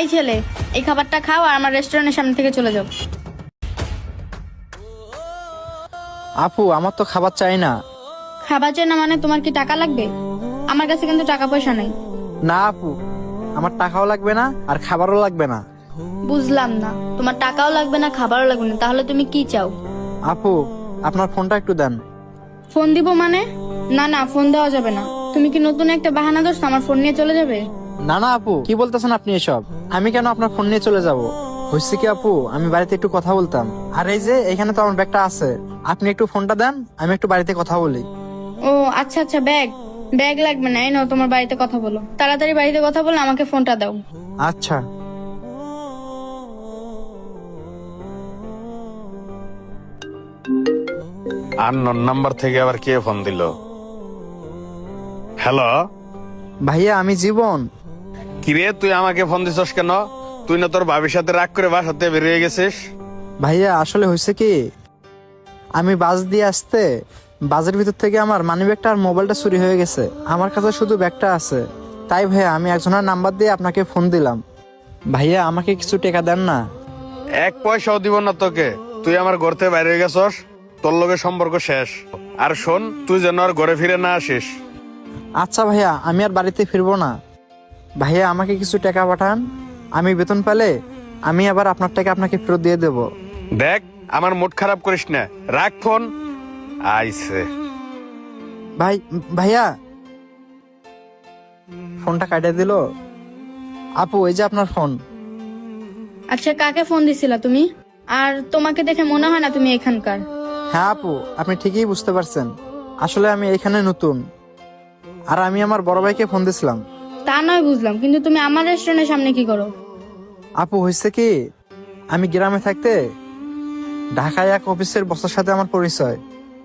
এই ছেলে, এই খাবারটা খাও আর আমার রেস্টুরেন্টের সামনে থেকে চলে যাও। আপু আমার তো খাবার চাই না। খাবার চাই না মানে তোমার কি টাকা লাগবে? আমার কাছে কিন্তু টাকা পয়সা নেই। না আপু, আমার টাকাও লাগবে না আর খাবারও লাগবে না। বুঝলাম না, তোমার টাকাও লাগবে না খাবারও লাগবে না, তাহলে তুমি কি চাও? আপু আপনার ফোনটা একটু দেন। ফোন দিব মানে? না না, ফোন দেওয়া যাবে না। তুমি কি নতুন একটা বাহানা ধরছো আমার ফোন নিয়ে চলে যাবে? না না আপু, কি বলতেছেন আপনি এসব? আমি কেন আপনার ফোন নিয়ে চলে যাব? হয়েছে কি আপু, আমি বাড়িতে একটু কথা বলতাম। আর এই যে এখানে তো আমার ব্যাগটা আছে, আপনি একটু ফোনটা দেন, আমি একটু বাড়িতে কথা বলি। ও আচ্ছা আচ্ছা, ব্যাগ ব্যাগ লাগবে না, এই নাও তোমার বাড়িতে কথা বলো। তাড়াতাড়ি বাড়িতে কথা বলে আমাকে ফোনটা দাও। আচ্ছা। আননোন নাম্বার থেকে আবার কে ফোন দিল? হ্যালো, ভাইয়া আমি জীবন। কিরে তুই আমাকে ফোন দিছস কেন? তুই না তোর ভাবির সাথে রাগ করে বাসাতে বেরিয়ে গেছিস? ভাইয়া আসলে হয়েছে কি, আমি বাস দিয়ে আসতে বাসের ভিতর থেকে আমার মানিব্যাগটা আর মোবাইলটা চুরি হয়ে গেছে। আমার কাছে শুধু ব্যাগটা আছে। তাই ভাইয়া আমি একজনের নাম্বার দিয়ে আপনাকে ফোন দিলাম। ভাইয়া আমাকে কিছু টাকা দেন না। এক পয়সাও দিব না তোকে। তুই আমার ঘর থেকে বাইরে হয়ে গেছস, তোর লগে সম্পর্ক শেষ। আর শোন, তুই যেন আর ঘরে ফিরে না আসিস। আচ্ছা ভাইয়া, আমি আর বাড়িতে ফিরবো না। ভাইয়া আমাকে কিছু টাকা পাঠান, আমি বেতন পেলে আমি আবার আপনার টাকা আপনাকে ফেরত দিয়ে দেব। দেখ, আমার মুড খারাপ করিস না, রাখ ফোন। আইছে। ভাইয়া ফোনটা কাটিয়ে দিল। আপু এই যে আপনার ফোন। আচ্ছা, কাকে ফোন দিছিলা তুমি? আর তোমাকে দেখে মনে হয় না তুমি এখানকার। হ্যাঁ আপু, আপনি ঠিকই বুঝতে পারছেন। আসলে আমি এখানে নতুন, আর আমি আমার বড় ভাইকে ফোন দিছিলাম। তা নয় বুঝলাম, কিন্তু তুমি আমার রেস্টুরেন্টের সামনে কি করো? আপু হয়েছে কি, আমি গ্রামে থাকতে ঢাকায় এক অফিসের বসের সাথে আমার পরিচয়।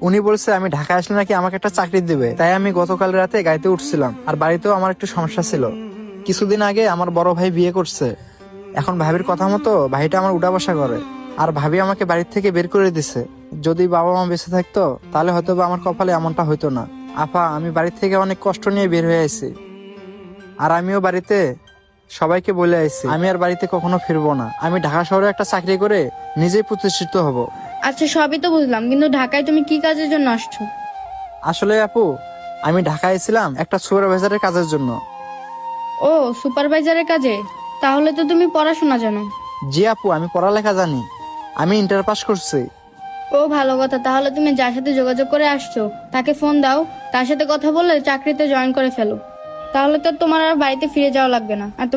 উনি বলছে আমি ঢাকায় আসলে নাকি আমাকে একটা চাকরি দিবে। তাই আমি গতকাল রাতে গাড়িতে উঠছিলাম, আর বাড়িতেও আমার একটু সমস্যা ছিল। কিছুদিন আগে আমার বড় ভাই বিয়ে করছে। এখন ভাবির কথা মতো ভাইটা আমার উঠা বসা করে, আর ভাবি আমাকে বাড়ির থেকে বের করে দিছে। যদি বাবা মা বেঁচে থাকতো তাহলে হয়তো বা আমার কপালে এমনটা হইতো না। আপা আমি বাড়ি থেকে অনেক কষ্ট নিয়ে বের হয়ে আইছি, আর আমিও বাড়িতে সবাইকে বলে আইছি আমি আর বাড়িতে কখনো ফিরবো না। আমি ঢাকা শহরে একটা চাকরি করে নিজেই প্রতিষ্ঠিত হব। আচ্ছা সবই তো বুঝলাম, কিন্তু ঢাকায় তুমি কি কাজের জন্য আসছো? আসলে আপু আমি ঢাকায় ছিলাম একটা সুপারভাইজারের কাজের জন্য। ও সুপারভাইজারের কাজে? তাহলে তো তুমি পড়াশোনা জানো। জি আপু, আমি পড়ালেখা জানি, আমি ইন্টার পাস করছি। ও ভালো কথা, তাহলে তুমি যার সাথে যোগাযোগ করে আসছো তাকে ফোন দাও, তার সাথে কথা বলে চাকরিতে জয়েন করে ফেলো। তাহলে তো তোমার আর বাড়িতে ফিরে যাওয়া লাগবে না। আর